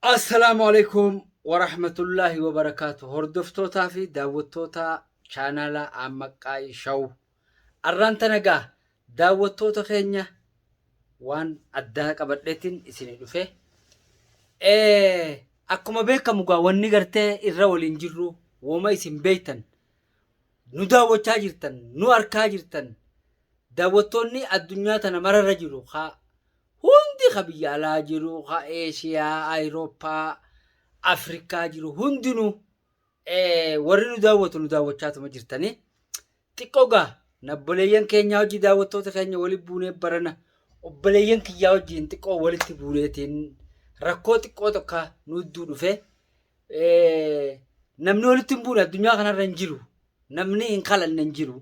السلام عليكم ورحمة الله وبركاته. هردفتوتا في داوتوتا شانالا أمكاي شو أرانتا نجا داوتوتا خينيا وان أداك أبدتين إسني دفه أكما بيكا مغا واني غرتي إرّاول إنجرو وما إسن بيتن نداوتا جرتن نو أركا جرتن داوتوني الدنيا تنمر رجلو hundi خبيا لا جرو إيشيا أوروبا Afrikaa jiru hundinuu warri nu daawwachaa jirtanii xiqqoo gaa nabboleeyyan keenyaa hojii daawwattoota keenya waliin buunee barana obboleeyyan kiyyaa hojiin xiqqoo walitti buuneetiin rakkoo xiqqoo tokko nudduu dhufe namni walitti hin buune addunyaa kanarra hin jiru namni hin qalanne hin jiru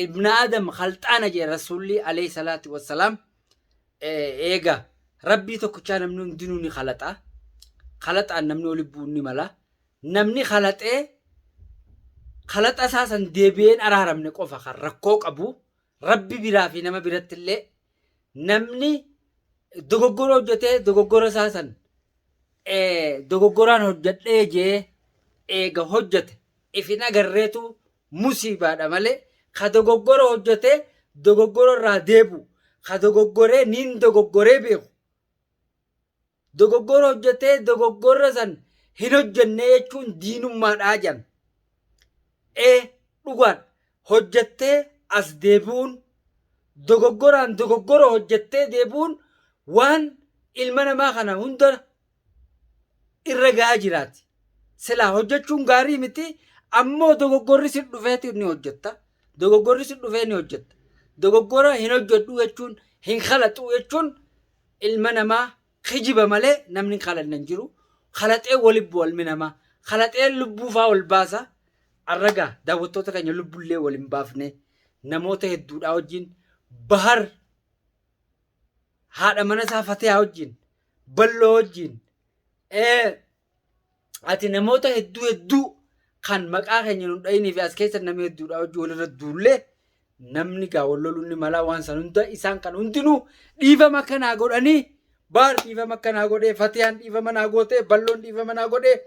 ibn Adam khalxaana jee rasuulli alayhi salaatu wassalaam eega rabbii tokkichaa namni hundinuu ni khalaxa. خلطة نمني ولي بوني ملا نمني خلط أساسا ديبين أرارم نقوفا خر ركوك أبو ربي برافي نما برات اللي نمني دوغورو جته دوغورو أساسا دوغوران هجت جي هجت إفنا غريتو مصيبة دمالي خدوغورو هجته دوغورو را ديبو خدوغوري نين دوغوري بيخو dogoggora hojjetee dogoggorra san hin hojjenne jechuun diinummaadhaa jan dhugaan hojjettee as deebi'uun dogoggoraan dogoggora hojjettee deebi'uun waan ilma namaa kana hunda irra gahaa jiraati silaa hojjechuun gaarii miti ammoo dogoggorri si dhufeeti ni hojjetta dogoggorri si dhufee ni hojjetta dogoggora hin hojjedhu jechuun hin khalaxu jechuun ilma namaa خجيبة ملء نمني خالد ننجرو خالد ولب والمنما خالد لبوفا والباسا الرجع داوتو تكني لب اللي والمبافنة نموته الدود أوجين بحر هذا مناسا فتح أوجين بلو أوجين أتي نموته الدو كان مكاه ينون أيني في أسكيس نمي الدود أوجي ولا الدولة نمني كاولولوني ملا وانسانوندا إسان كان أنتنو ديفا مكان أقول أني بار ديفا مكان أقوله فتيان ديفا من أقوله بلون ديفا من أقوله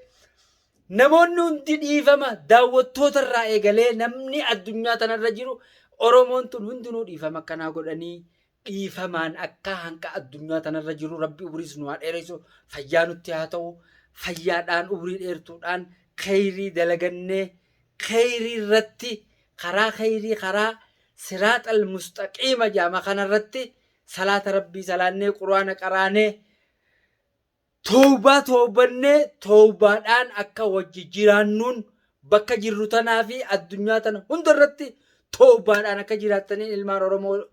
نمون ديفا ما داوتو ترى إيجاله نمني الدنيا تنرجيرو أرومون تنوندنو ديفا مكان أقولني ديفا من أكاهن كالدنيا تنرجيرو ربي أبرز نوار إيرسو فيانو تياتو فيادان أبرز إيرتودان خيري دلغنة خيري رتي خرا خيري خرا صراط المستقيم جامع خان رتي صلاة ربي صلاني قرآن قراني توبان أكا وجي جيرانون بكا جيروتنا في الدنيا تنا هندرتي توبان أكا جيراتني المار رمو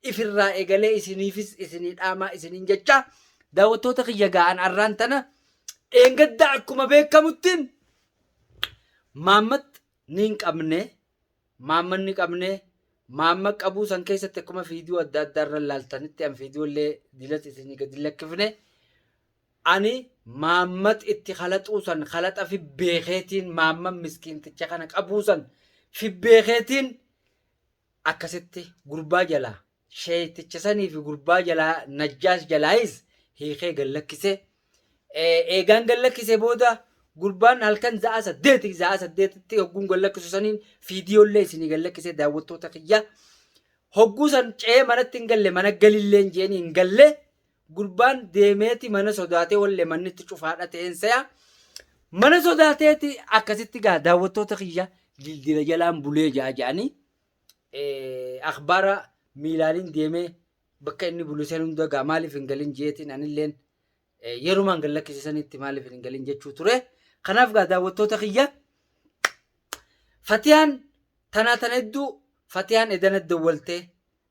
إفرا إيغالي إسنيفس إسنين آما إسنين ججا داوتو تقيقان أرانتنا إنقد دعكما بيكا متين مامت نينك أمني ماما أبو سانكيسة تكما فيديو الدار لالتانيتي أم فيديو اللي دلت إسني قد لكفني أني مامت اتخالت أوسان خالت في بيخيتين ماما مسكين تتشاكانك أبوسان في بيخيتين أكستي قربا جلا شيء تتشساني في قربا جلا نجاش جلايز هيخي قلقسي إيغان قلقسي بودا قربان هالكان زعاسة ديتي هقون قلقسو سانين فيديو اللي سيني قلقسي داوتو تقيا هقوسان چه منتين قلي منقل اللين جيني قلي قربان ديميتي من صداتي واللي من تشوف هذا تنسى من صداتي أكاسيتي قاعد داوتو تخيجا جلدي رجالان بولي جاجاني أخبار ميلالين ديمي بكا إني بولوسينون دا قامالي فنقلين جيتين عن اللين يرومان قال لك سيساني اتمالي فنقلين جيت شو تري خناف قاعد داوتو تخيجا فتيان تنادو فتيان إذا ندولته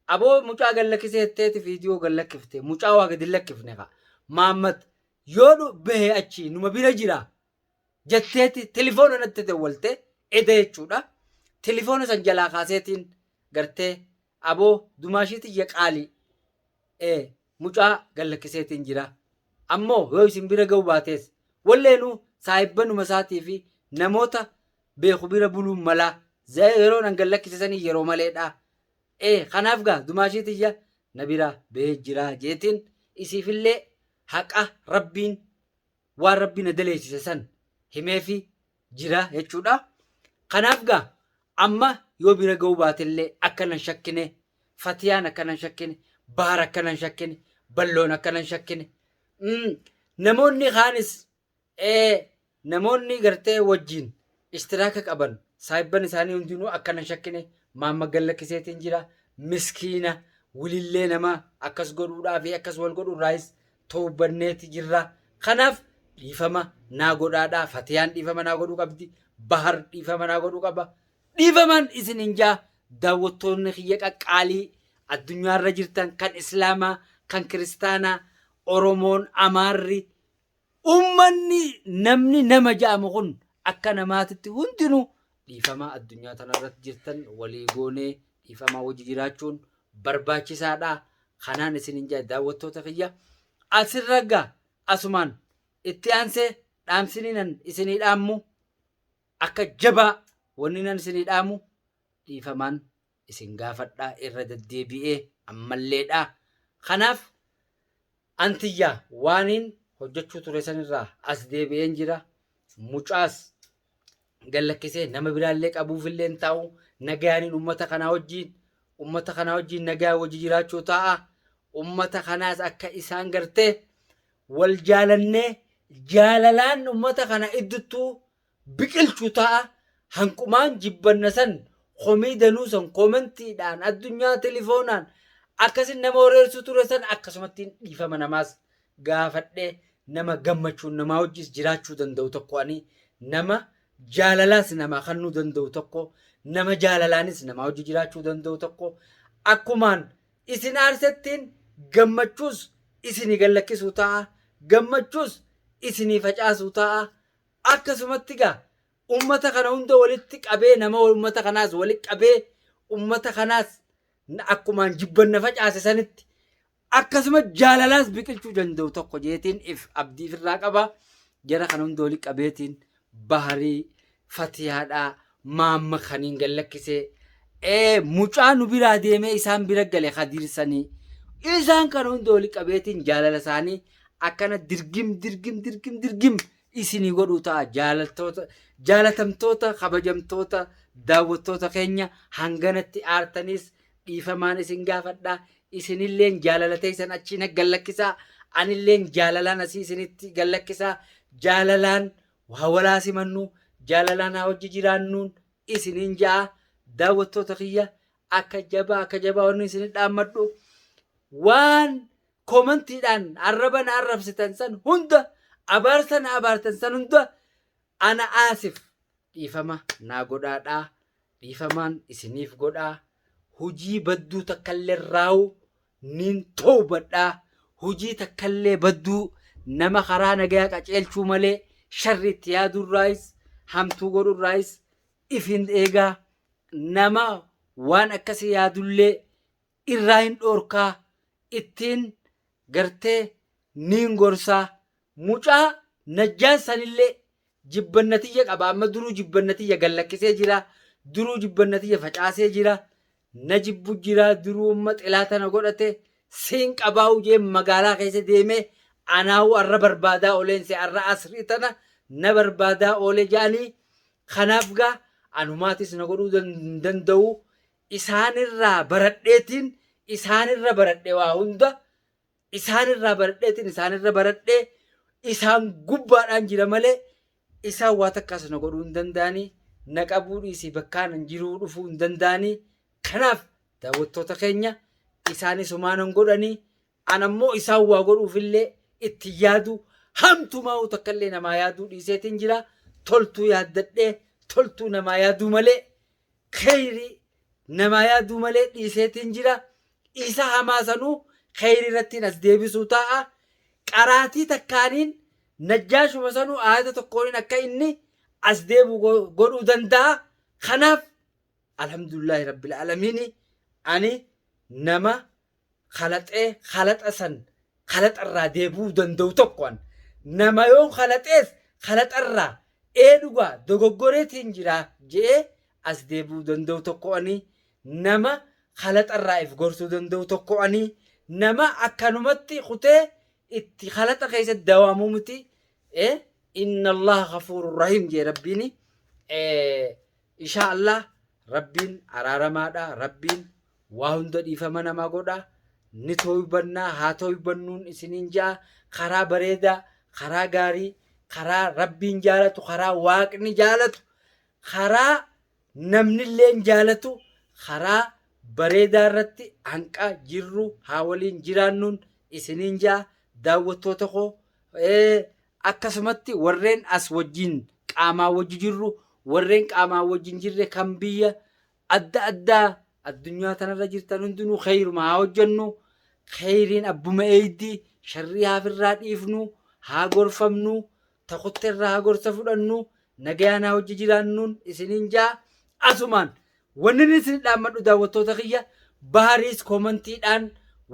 أبو مجا قال لك سيتة فيديو قال لك فته مجا واحد لك فنيها محمد يورو به أشي نما بيرجيرا جتة تليفون أنا تدولته إذا يشودا تليفون سنجلا خاصيتين قرته أبو دماشيت يقالي مجا قال لك سيتين جرا أمو هو يسمبيرا جو باتس ولا إنه سايبن ومساتي في نموتا بخبيرة بلو ملا زي يرون قال لك سيساني يرو مليدا خناف قا دماشيتي جا نبيرا بيجرا جيتين إسي في اللي haqa rabbiin waan rabbiin adaleessise san himeefi jira jechuudha. Kanaaf gaa amma yoo bira ga'uu baatellee akkanan shakkine, fatiyaan akkanan shakkine, bahar akkanan shakkine, balloon akkanan shakkine. Namoonni kaanis namoonni gartee wajjin istiraaka qaban saayibban isaanii hundinuu akkanan shakkine maamma gallakkiseetiin jira. Miskiina wilillee nama akkas godhuudhaa fi akkas wal godhuurraayis toobanneeti jirra. Kanaaf dhiifama naa godhaadhaa. Fatiyaan dhiifama naa godhuu qabdi. Bahar dhiifama naa godhuu qaba. Dhiifaman isin hinjaa daawwattoonni kiyya qaqqaalii addunyaarra jirtan kan islaamaa, kan kiristaanaa, Oromoon, Amaarri, ummanni namni nama ja'amu kun akka namaatitti hundinuu dhiifama addunyaa tanarratti jirtan walii goonee dhiifamaa wajji jiraachuun barbaachisaadha. Kanaan isin hinjaa daawwattoota kiyya asirra gaa asumaan itti aansee dhaamsiniinan isinii dhaammu akka jabaa wanni nan isinii dhaamu dhiifamaan isin gaafadhaa irra deddeebi'ee ammalleedha. Kanaaf antiyyaa waaniin hojjechuu ture sanirraa as deebi'een jira. Mucaas gallakkisee nama biraallee qabuufillee hin taa'u. Nagaaniin ummata kanaa wajjiin nagaa wajji jiraachuu ta'a. Ummata kanaas akka isaan gartee wal jaalannee jaalalaan ummata kana idduttuu biqilchuu ta'a. Hanqumaan jibbanna san komii danuu san koomentiidhaan addunyaa telefoonaan akkasin nama wareersuu ture san akkasumattiin dhiifama namaas gaafadhee nama gammachuun namaa wajjis jiraachuu danda'u tokko ani nama jaalalaas namaa kannuu danda'u tokko nama jaalalaanis namaa wajji jiraachuu danda'u tokko akkumaan isin aarsettiin gammachuus isinii gallakkisuu ta'a. Gammachuus isinii facaasuu ta'a. Akkasumatti gaa ummata kana hunda walitti qabee nama ummata kanaas walitti qabee ummata kanaas akkumaan jibbanna facaase sanitti akkasuma jaalalaas biqilchuu danda'u tokko jeetiin if abdiif irraa qaba. Jara kana hunda walitti qabeetiin baharii fatiyaadhaa maamma kaniin gallakkisee mucaa nu biraa deemee isaan bira gale hadiirsanii isaan kana hunda walitti qabeetiin jaalala isaanii akkana dirgim isinii godhuu ta'a. Jaalatamtoota kabajamtoota daawwattoota keenya hanganatti aartanis dhiifamaan isin gaafadhaa. Isinilleen jaalala teessan achiin gallakkisaa. Anilleen jaalalaan asii isinitti gallakkisaa. Jaalalaan walaa simannu jaalalaan haa wajji jiraannuun isiniin ja'a. Daawwattoota kiyya akka jabaa wanni isin dhaammadhu waan koomentiidhaan arraban arrabsitan san hunda abaartan san hunda ana aasif dhiifama naa godhaadhaa. Dhiifamaan isiniif godhaa. Hujii badduu takkallee raa'u nin toobadhaa. Hujii takkallee badduu nama karaa nagaa qaceelchuu malee sharriitti yaadurraayis hamtuu godhurraayis ifin eegaa. Nama waan akkasii yaadullee irraa hin dhoorkaa. Ittiin gartee nin gorsaa. Mucaa najjaan sanillee jibbannatiyya qaba. Amma duruu jibbannatiyya gallakkisee jira. Duruu jibbannatiyya facaasee jira. Na jibbu jira. Duruu umma xilaa tana godhate siin qabaa'u jee magaalaa keessa deemee anaawu arra barbaadaa oleense arra asrii tana na barbaadaa oole jaanii. Kanaaf gaa anumaatis na godhuu danda'u. Isaanirraa baradhee waa hunda isaanirraa baradhee isaan gubbaadhaan jira malee isaan waa takkaas na godhuu hin danda'anii. Na qabuu dhiisii bakkaan jiruu dhufuu hin danda'anii. Kanaaf daawwattoota keenya isaanis humaanan godhanii anammoo isaan waa godhuufillee itti yaadu hamtumaa takkallee namaa yaaduu dhiiseetiin jira. Toltuu yaaddadhee toltuu namaa yaaduu malee kheyrii namaa yaaduu malee dhiiseetiin jira. Isa hamaasanuu kheyrii irrattiin as deebisuu ta'a. Qaraatii takkaaniin najjaashuma sanuu aayata tokkoon akka inni as deebu godhuu danda'a. Kanaaf alhamdulillahi rabbil aalamiin ani nama khalaxarraa deebuu danda'u tokkoon nama yoo khalaxarraa dhugaa dogoggoreetiin jira jee as deebuu danda'u tokkoon nama khalaxarraa if gorsuu danda'u tokkoon nama akkanumatti kutee اتخلت كيس الدوامومتي إن الله غفور رحيم جي ربيني إن شاء الله ربين أرارمادا ربين وهند إفمنا ما قودا نتوي بنا هاتوي بنون إسنينجا خرا بريدا خرا غاري خرا ربين جالتو خرا واقني جالتو خرا نمن اللين جالتو خرا بريدا رتي عنقا جرو حاولين جرانون إسنينجا داوتو تخو akkasumatti warreen as wajjin qaamaa wajji jirru warreen qaamaa wajjin jirre kan biyya adda addaa addunyaa tanarra jirtan hundinuu khayruma haa hojjennu khayriin abbuma eeydii sharrii haafirraa dhiifnu haa gorfamnu takotteerraa haa gorsa fudhannu nagayaan haa hojji jiraannuun isiniin jaa asumaan wanni isin dhaammadhu daawwattoota kiyya bahariis koomantiidhaan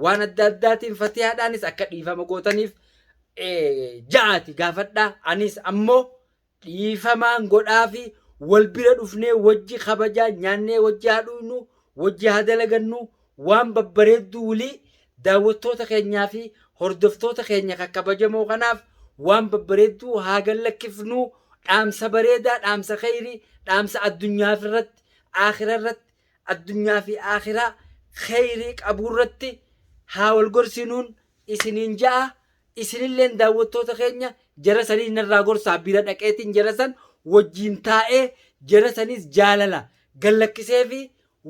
waan adda addaatiin fatihaadhaanis akka dhiifama gootaniif jaati gaafadha anis ammoo dhiifamaan godhaa fi wal bira dhufnee wajji kabajaa nyaannee wajji haadhuunu wajji hadalagannu waan babbareedduu wulii daawwattoota keenyaa fi hordoftoota keenya kakkabajamoo kanaaf waan babbareedduu haa gallakkifnu dhaamsa bareedaa dhaamsa khayrii dhaamsa addunyaa irratti aakhira irratti addunyaa fi aakhiraa khayrii qabuu irratti haa wal gorsinuun isiniin ja'a isinilleen daawwattoota keenya jara sanii narraa gorsaa bira dhaqeetiin jara san wajjiin taa'ee jara sanis jaalala gallakkisee fi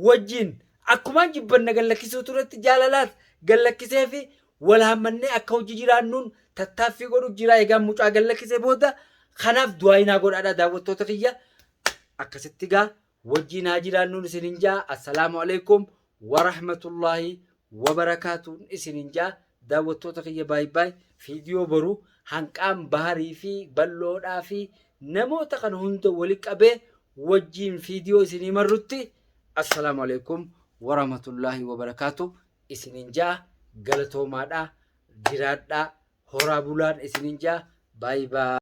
wajjiin akkumaan jibbanna gallakkisuu turetti jaalalaas gallakkisee fi wal hammannee akka hojii jiraannuun tattaaffii godhu jira eegaan mucaa gallakkisee booda kanaaf du'aayinaa godhaadha daawwattoota kiyya akkasitti gaa wajjiin haa jiraannuun isiniin jaa assalaamu alaikum warahmatullaahi wabarakaatuun isiniin jaa daawwattoota kiyya baay'ee fiidiyoo baruu hanqaan baharii fi balloodhaa fi namoota kan hunda wali qabee wajjiin fiidiyoo isinii marrutti assalaamu alaikum warahmatullaahi wabarakaatu isiniin jaa galatoomaadhaa jiraadhaa horaa bulaan isiniin jaa baay'ee